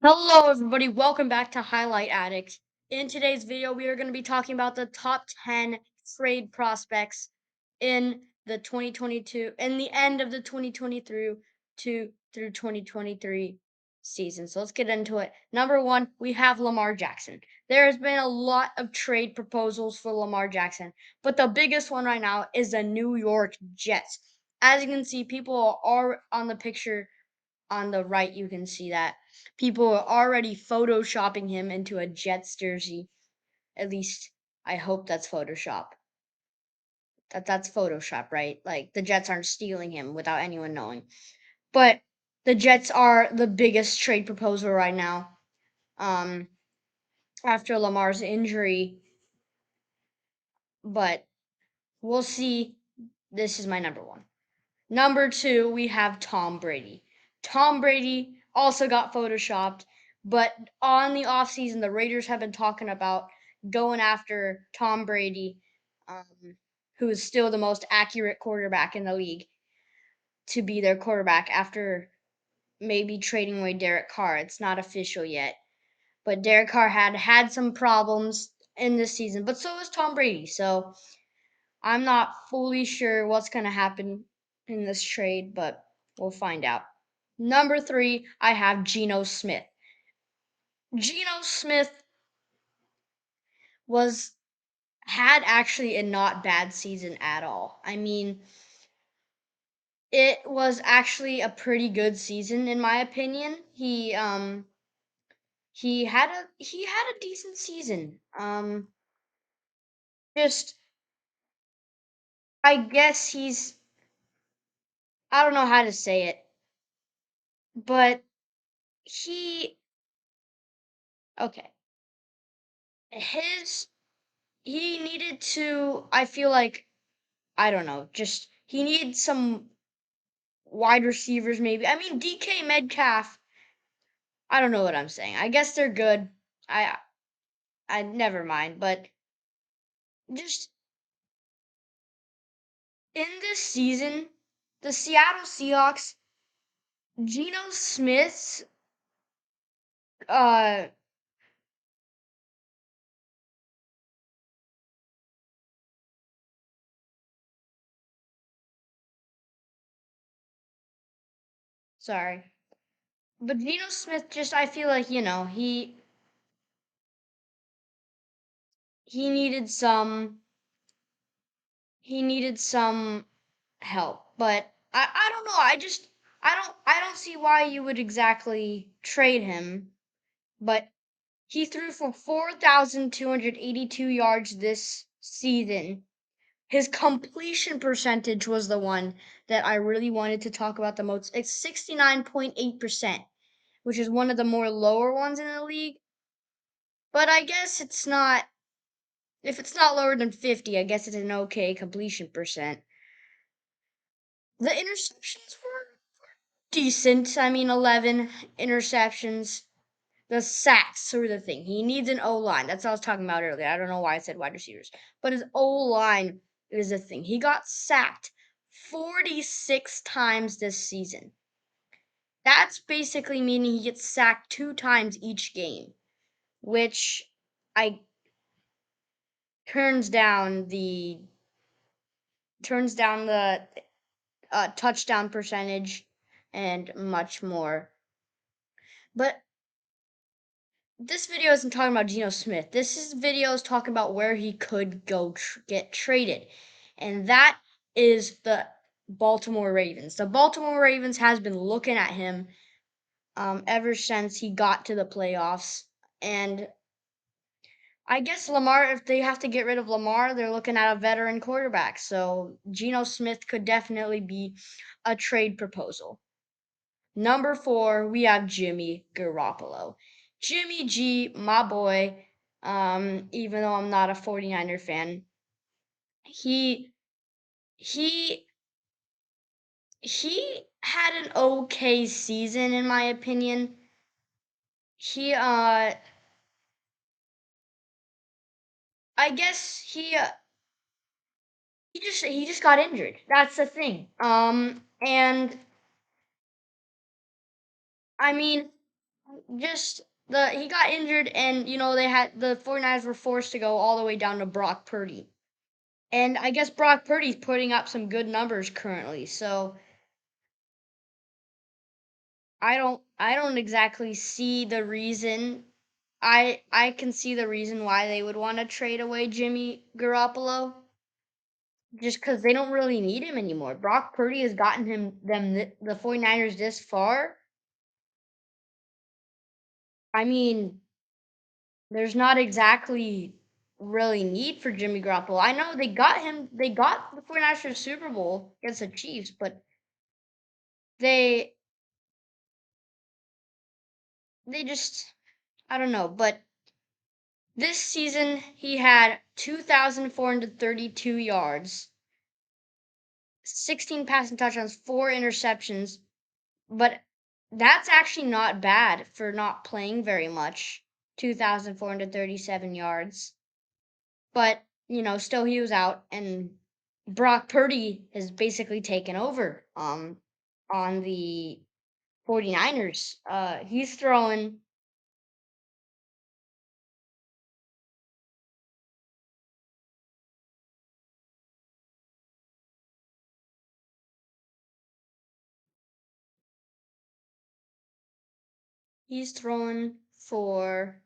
Hello, everybody. Welcome back to Highlight Addict. In today's video, we are going to be talking about the top 10 trade prospects in the 2022 and the end of the 2023 through 2023 season. So let's get into it. Number one, we have Lamar Jackson. There has been a lot of trade proposals for Lamar Jackson, but the biggest one right now is the New York Jets. As you can see, people are on the picture on the right, you can see that people are already photoshopping him into a Jets jersey. At least I hope that's Photoshop. That's Photoshop, right? Like the Jets aren't stealing him without anyone knowing. But the Jets are the biggest trade proposal right now. Um, After Lamar's injury, but we'll see. This is my number one. Number two, we have Tom Brady. Tom Brady also got photoshopped, but on the offseason, the Raiders have been talking about going after Tom Brady, who is still the most accurate quarterback in the league, to be their quarterback after maybe trading away Derek Carr. It's not official yet, but Derek Carr had some problems in this season, but so is Tom Brady. So I'm not fully sure what's going to happen in this trade, but we'll find out. Number three, I have Geno Smith. Geno Smith was had actually a not bad season at all. I mean, it was actually a pretty good season in my opinion. He had a decent season. Just I guess I don't know how to say it, but he okay. His he needed to I feel like I don't know, just he needs some wide receivers maybe. I mean DK Metcalf, I don't know what I'm saying. I guess they're good. I I never mind, but just in this season, the Seattle Seahawks, Geno Smith's uh sorry. But Geno Smith just I feel like, he needed some he needed some help. But I don't know. I don't see why you would exactly trade him. But he threw for 4,282 yards this season. His completion percentage was the one that I really wanted to talk about the most. It's 69.8%, which is one of the more lower ones in the league. But I guess it's not if it's not lower than 50, I guess it's an okay completion percent. The interceptions were decent. I mean, 11 interceptions. The sacks are the thing. He needs an O line. That's what I was talking about earlier. I don't know why I said wide receivers, but his O line is the thing. He got sacked 46 times this season. That's basically meaning he gets sacked 2 times each game, which I turns down the turns down the touchdown percentage and much more. But this video isn't talking about Geno Smith. Video is talking about where he could go get traded, and that is the Baltimore Ravens. The Baltimore Ravens has been looking at him ever since he got to the playoffs, and I guess Lamar. If they have to get rid of Lamar, they're looking at a veteran quarterback. So Geno Smith could definitely be a trade proposal. Number four, we have Jimmy Garoppolo. Jimmy G, my boy, even though I'm not a 49er fan, he he he had an okay season in my opinion. He I guess he just got injured. That's the thing. And I mean Just he got injured, and they had the 49ers were forced to go all the way down to Brock Purdy. And I guess Brock Purdy's putting up some good numbers currently. So I don't exactly see the reason. I can see the reason why they would want to trade away Jimmy Garoppolo, just because they don't really need him anymore. Brock Purdy has gotten the 49ers this far. I mean, there's not exactly really need for Jimmy Garoppolo. I know they got the 49ers to the Super Bowl against the Chiefs, but they they just I don't know. But this season he had 2,432 yards, 16 passing touchdowns, 4 interceptions, but that's actually not bad for not playing very much. 2,437 yards. But, still he was out, and Brock Purdy has basically taken over on the 49ers. He's throwing for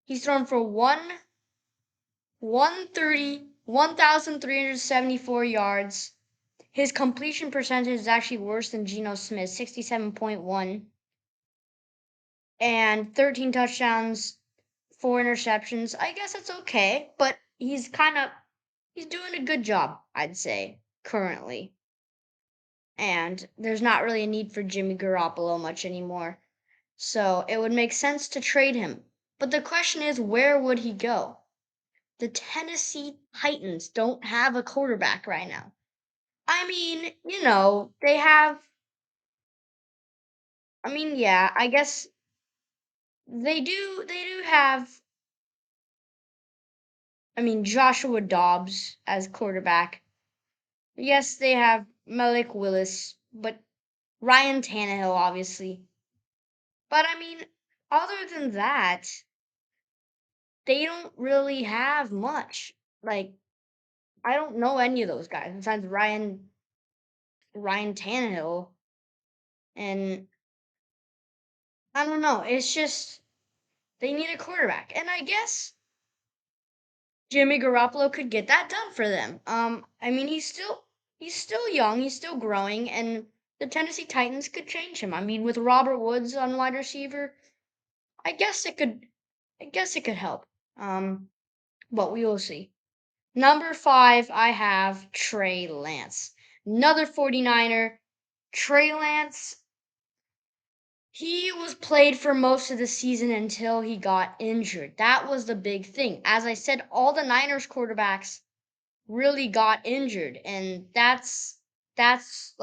he's thrown for 1,374 yards. His completion percentage is actually worse than Geno Smith, 67.1, and 13 touchdowns, 4 interceptions. I guess it's okay, but he's doing a good job, I'd say, currently. And there's not really a need for Jimmy Garoppolo much anymore. So it would make sense to trade him. But the question is, where would he go? The Tennessee Titans don't have a quarterback right now. I mean, they have. I mean, yeah, I guess they do have. I mean, Joshua Dobbs as quarterback. Yes, they have Malik Willis, but Ryan Tannehill, obviously. But I mean, other than that, they don't really have much. Like, I don't know any of those guys besides Ryan Tannehill, and I don't know. It's just they need a quarterback, and I guess Jimmy Garoppolo could get that done for them. I mean, he's still young, he's still growing, and the Tennessee Titans could change him. I mean, with Robert Woods on wide receiver, I guess it could. I guess it could help. But we will see. Number 5, I have Trey Lance. Another 49er. Trey Lance, he was played for most of the season until he got injured. That was the big thing. As I said, all the Niners quarterbacks really got injured, and that's that's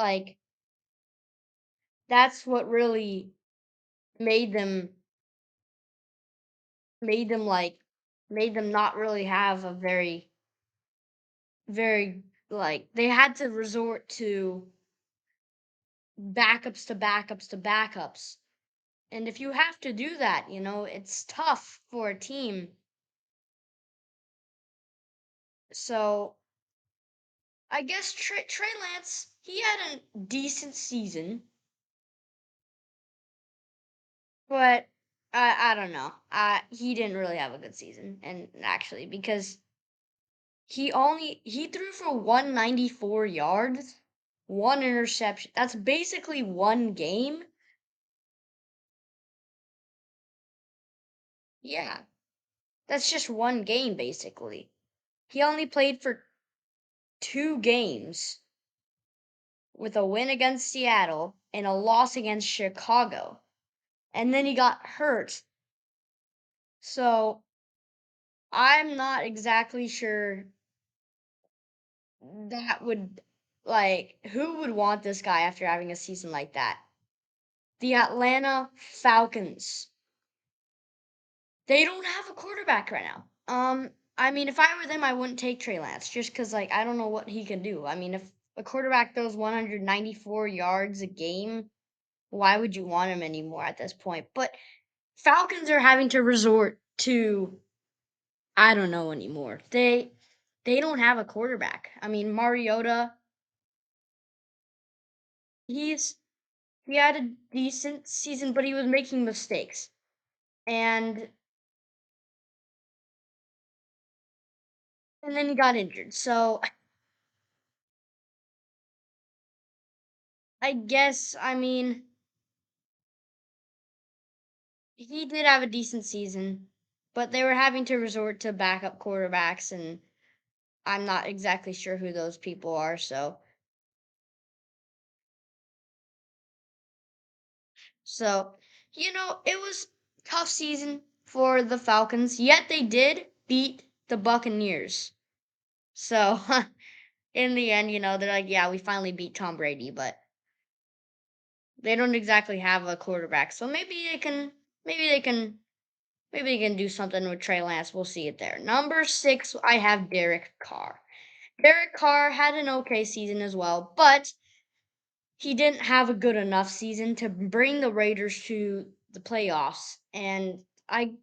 what really made them made them like made them not really have a very they had to resort to backups to backups to backups. And if you have to do that, it's tough for a team. So I guess Trey Lance, he had a decent season, but I don't know. He didn't really have a good season, and actually, because he threw for 194 yards, 1 interception. That's basically one game. Yeah, that's just one game basically. He only played for 2 games, with a win against Seattle and a loss against Chicago. And then he got hurt. So I'm not exactly sure that would who would want this guy after having a season like that? The Atlanta Falcons. They don't have a quarterback right now. I mean, if I were them, I wouldn't take Trey Lance just because, like, I don't know what he can do. I mean, if a quarterback throws 194 yards a game, why would you want him anymore at this point? But Falcons are having to resort to I don't know anymore. They don't have a quarterback. I mean, Mariota, he's he had a decent season, but he was making mistakes. And and then he got injured. So I guess I mean he did have a decent season, but they were having to resort to backup quarterbacks, and I'm not exactly sure who those people are. So it was tough season for the Falcons. Yet they did beat the Buccaneers. So in the end, they're like, yeah, we finally beat Tom Brady, but they don't exactly have a quarterback. So maybe they can maybe they can do something with Trey Lance. We'll see it there. Number 6, I have Derek Carr. Derek Carr had an okay season as well, but he didn't have a good enough season to bring the Raiders to the playoffs. And I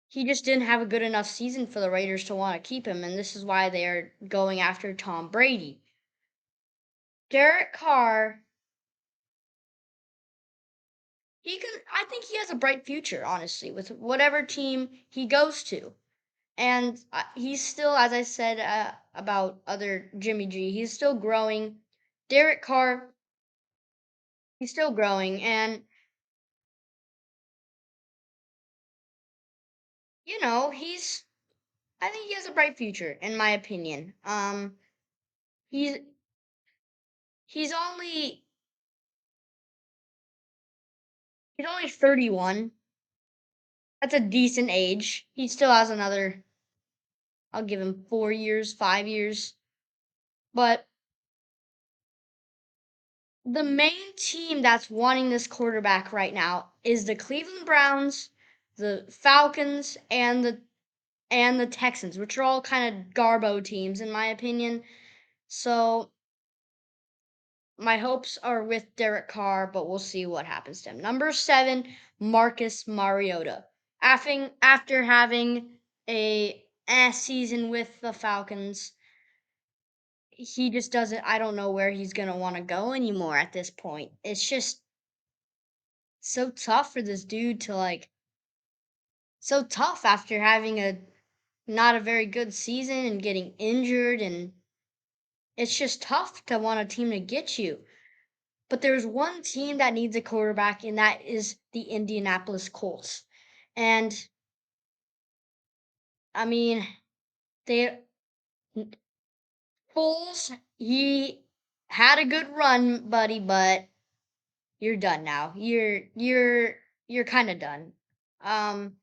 he just didn't have a good enough season for the Raiders to want to keep him, and this is why they're going after Tom Brady. Derek Carr, I think he has a bright future, honestly, with whatever team he goes to. And he's still, as I said about other Jimmy G, he's still growing. Derek Carr, he's still growing, and he's. I think he has a bright future, in my opinion. He's he's only he's only 31. That's a decent age. He still has another. I'll give him 4 years, 5 years. But the main team that's wanting this quarterback right now is the Cleveland Browns, the Falcons, and the Texans, which are all kind of garbo teams in my opinion. So my hopes are with Derek Carr, but we'll see what happens to him. Number 7, Marcus Mariota. After having a season with the Falcons, he just doesn't. I don't know where he's gonna want to go anymore at this point. It's just so tough for this dude to so tough after having a not a very good season and getting injured, and it's just tough to want a team to get you. But there's one team that needs a quarterback, and that is the Indianapolis Colts. And I mean, they Foles, he had a good run, buddy, but you're done now. You're kind of done. Um,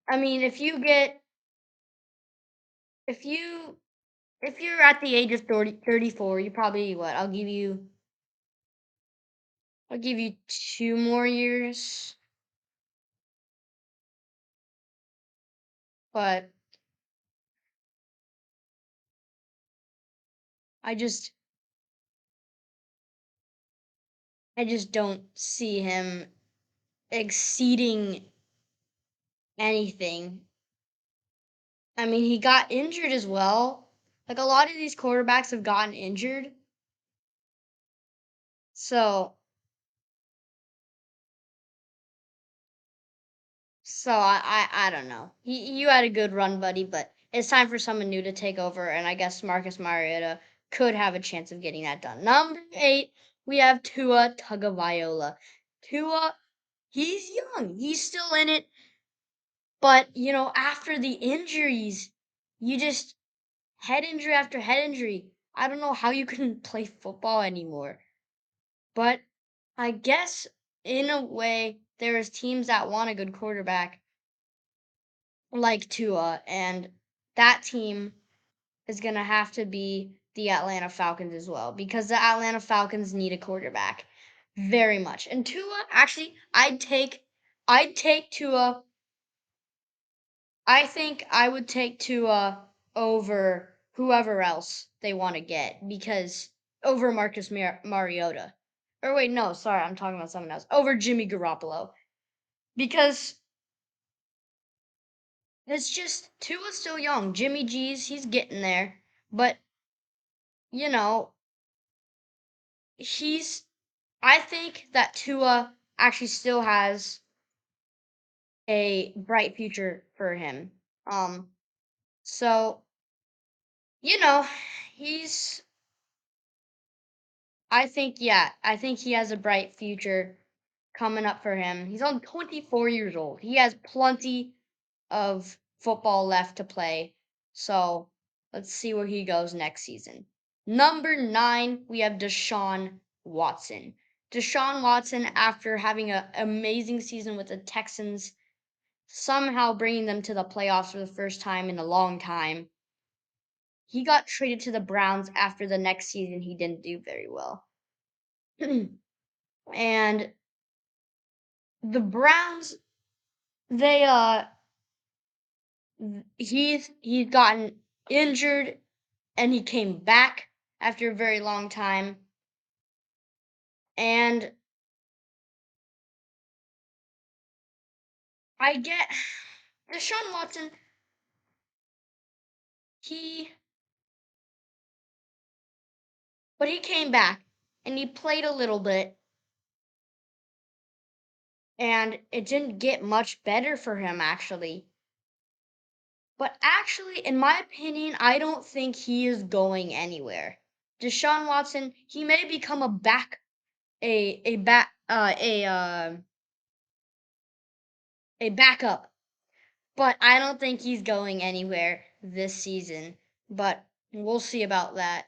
I mean, if you if you're at the age of 34, you probably what? I'll give you 2 more years, but I just I just don't see him exceeding anything. I mean, he got injured as well. Like a lot of these quarterbacks have gotten injured. So so I don't know. You had a good run, buddy, but it's time for someone new to take over, and I guess Marcus Mariota could have a chance of getting that done. Number 8, we have Tua Tagovailoa. Tua, he's young. He's still in it, but after the injuries, you just head injury after head injury. I don't know how you can play football anymore. But I guess in a way, there's teams that want a good quarterback like Tua, and that team is going to have to be the Atlanta Falcons as well because the Atlanta Falcons need a quarterback very much. And Tua, actually, I'd take Tua I think I would take Tua over whoever else they want to get because over Mariota. Or wait, no, sorry, I'm talking about someone else. Over Jimmy Garoppolo because it's just Tua's still young. Jimmy G's he's getting there, but you know he's. I think that Tua actually still has a bright future for him. Um, so you know he's I think he has a bright future coming up for him. He's only 24 years old. He has plenty of football left to play. So let's see where he goes next season. Number 9, we have Deshaun Watson. Deshaun Watson, after having an amazing season with the Texans, somehow bringing them to the playoffs for the first time in a long time, he got traded to the Browns after the next season he didn't do very well. And the Browns, they he's gotten injured and he came back after a very long time. And I get Deshaun Watson, he but he came back and he played a little bit and it didn't get much better for him actually. But actually, in my opinion, I don't think he is going anywhere. Deshaun Watson, he may become a back a backup, but I don't think he's going anywhere this season. But we'll see about that.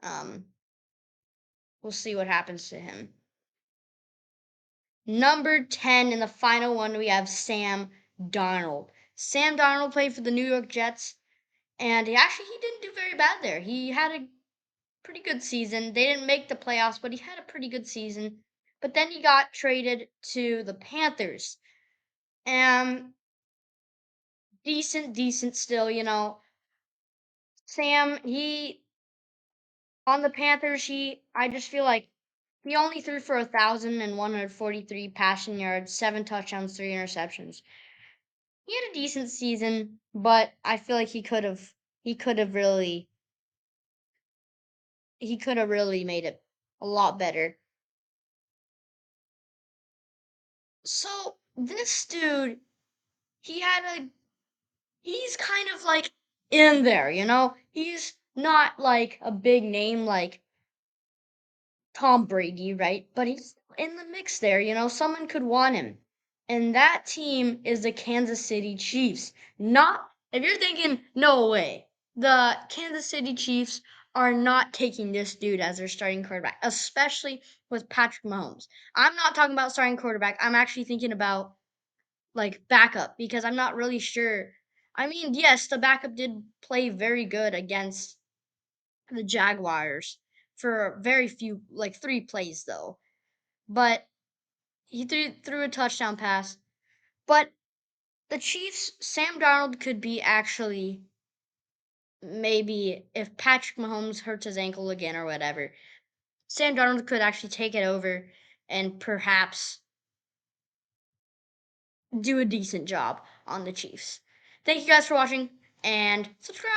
Um, we'll see what happens to him. Number 10 in the final one, we have Sam Darnold. Sam Darnold played for the New York Jets, and he didn't do very bad there. He had a pretty good season. They didn't make the playoffs, but he had a pretty good season. But then he got traded to the Panthers. And decent still, Sam, he on the Panthers, I just feel like he only threw for 1,143 passing yards, 7 touchdowns, 3 interceptions. He had a decent season, but I feel like he could have really he could have really made it a lot better. So this dude, he had a he's kind of like in there, He's not like a big name like Tom Brady, right? But he's in the mix there, Someone could want him. And that team is the Kansas City Chiefs. Not if you're thinking, no way. The Kansas City Chiefs are not taking this dude as their starting quarterback, especially with Patrick Mahomes. I'm not talking about starting quarterback. I'm actually thinking about like backup because I'm not really sure. I mean, yes, the backup did play very good against the Jaguars for very few, like 3 plays though. But he threw a touchdown pass. But the Chiefs, Sam Darnold could be actually maybe if Patrick Mahomes hurts his ankle again or whatever, Sam Darnold could actually take it over and perhaps do a decent job on the Chiefs. Thank you guys for watching and subscribe.